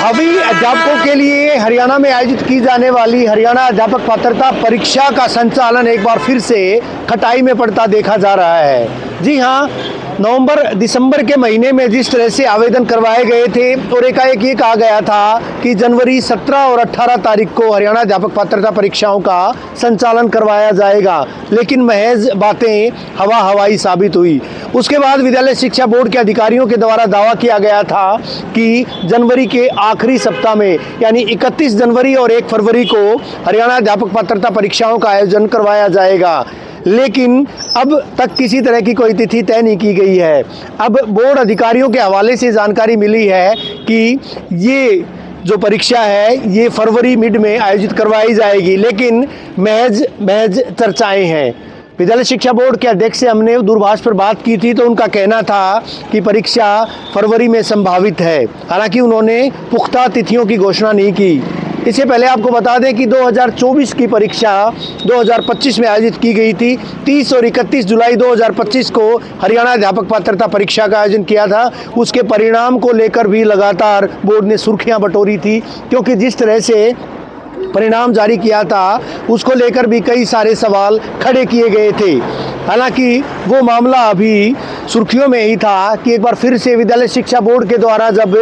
अभी अध्यापकों के लिए हरियाणा में आयोजित की जाने वाली हरियाणा अध्यापक पात्रता परीक्षा का संचालन एक बार फिर से खटाई में पड़ता देखा जा रहा है। जी हाँ, नवंबर दिसंबर के महीने में जिस तरह से आवेदन करवाए गए थे और एकाएक ये कहा गया था कि जनवरी 17 और 18 तारीख को हरियाणा अध्यापक पात्रता परीक्षाओं का संचालन करवाया जाएगा, लेकिन महज बातें हवाई साबित हुई। उसके बाद विद्यालय शिक्षा बोर्ड के अधिकारियों के द्वारा दावा किया गया था कि जनवरी के आखिरी सप्ताह में यानी 31 जनवरी और 1 फरवरी को हरियाणा अध्यापक पात्रता परीक्षाओं का आयोजन करवाया जाएगा, लेकिन अब तक किसी तरह की कोई तिथि तय नहीं की गई है। अब बोर्ड अधिकारियों के हवाले से जानकारी मिली है कि ये जो परीक्षा है ये फरवरी मिड में आयोजित करवाई जाएगी, लेकिन महज चर्चाएं हैं। विद्यालय शिक्षा बोर्ड के अध्यक्ष से हमने दूरभाष पर बात की थी तो उनका कहना था कि परीक्षा फरवरी में संभावित है, हालांकि उन्होंने पुख्ता तिथियों की घोषणा नहीं की। इससे पहले आपको बता दें कि 2024 की परीक्षा 2025 में आयोजित की गई थी। 30 और 31 जुलाई 2025 को हरियाणा अध्यापक पात्रता परीक्षा का आयोजन किया था। उसके परिणाम को लेकर भी लगातार बोर्ड ने सुर्खियां बटोरी थी, क्योंकि जिस तरह से परिणाम जारी किया था उसको लेकर भी कई सारे सवाल खड़े किए गए थे। हालांकि वो मामला अभी सुर्खियों में ही था कि एक बार फिर से विद्यालय शिक्षा बोर्ड के द्वारा जब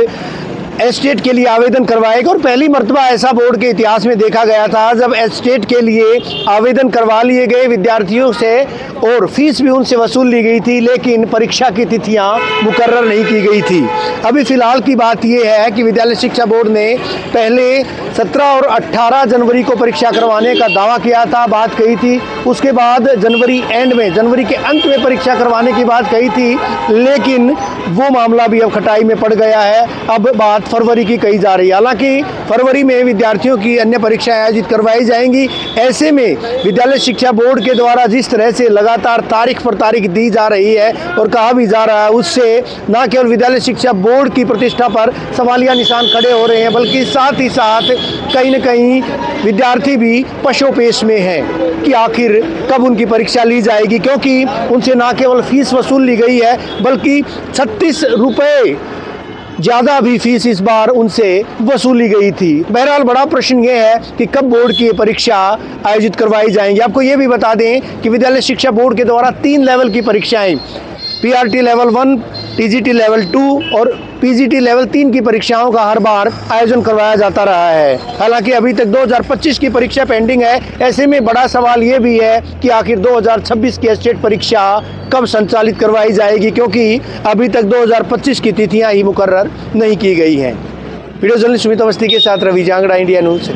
एस्टेट के लिए आवेदन करवाएगा, और पहली मर्तबा ऐसा बोर्ड के इतिहास में देखा गया था जब एस्टेट के लिए आवेदन करवा लिए गए विद्यार्थियों से और फीस भी उनसे वसूल ली गई थी, लेकिन परीक्षा की तिथियां मुकर्रर नहीं की गई थी। अभी फिलहाल की बात यह है कि विद्यालय शिक्षा बोर्ड ने पहले 17 और 18 जनवरी को परीक्षा करवाने का दावा किया था, बात कही थी। उसके बाद जनवरी के अंत में परीक्षा करवाने की बात कही थी, लेकिन वो मामला भी अब खटाई में पड़ गया है। अब बात फरवरी की कही जा रही है। हालांकि फरवरी में विद्यार्थियों की अन्य परीक्षाएं आयोजित करवाई जाएंगी। ऐसे में विद्यालय शिक्षा बोर्ड के द्वारा जिस तरह से लगातार तारीख पर तारीख दी जा रही है और कहा भी जा रहा है, उससे न केवल विद्यालय शिक्षा बोर्ड की प्रतिष्ठा पर सवालिया निशान खड़े हो रहे हैं, बल्कि साथ ही साथ कहीं न कहीं विद्यार्थी भी पशोपेश में हैं कि आखिर कब उनकी परीक्षा ली जाएगी, क्योंकि उनसे न केवल फीस वसूल ली गई है बल्कि 36 रुपये ज़्यादा भी फीस इस बार उनसे वसूली गई थी। बहरहाल बड़ा प्रश्न ये है कि कब बोर्ड की परीक्षा आयोजित करवाई जाएंगी। आपको ये भी बता दें कि विद्यालय शिक्षा बोर्ड के द्वारा 3 लेवल की परीक्षाएं, पीआरटी लेवल 1, टीजीटी लेवल 2 और पीजीटी लेवल 3 की परीक्षाओं का हर बार आयोजन करवाया जाता रहा है। हालांकि अभी तक 2025 की परीक्षा पेंडिंग है। ऐसे में बड़ा सवाल ये भी है कि आखिर 2026 की स्टेट परीक्षा कब संचालित करवाई जाएगी, क्योंकि अभी तक 2025 की तिथियां ही मुकर्रर नहीं की गई हैं। वीडियो जर्नलिस्ट सुमित अवस्थी के साथ रवि जांगड़ा, इंडिया न्यूज़।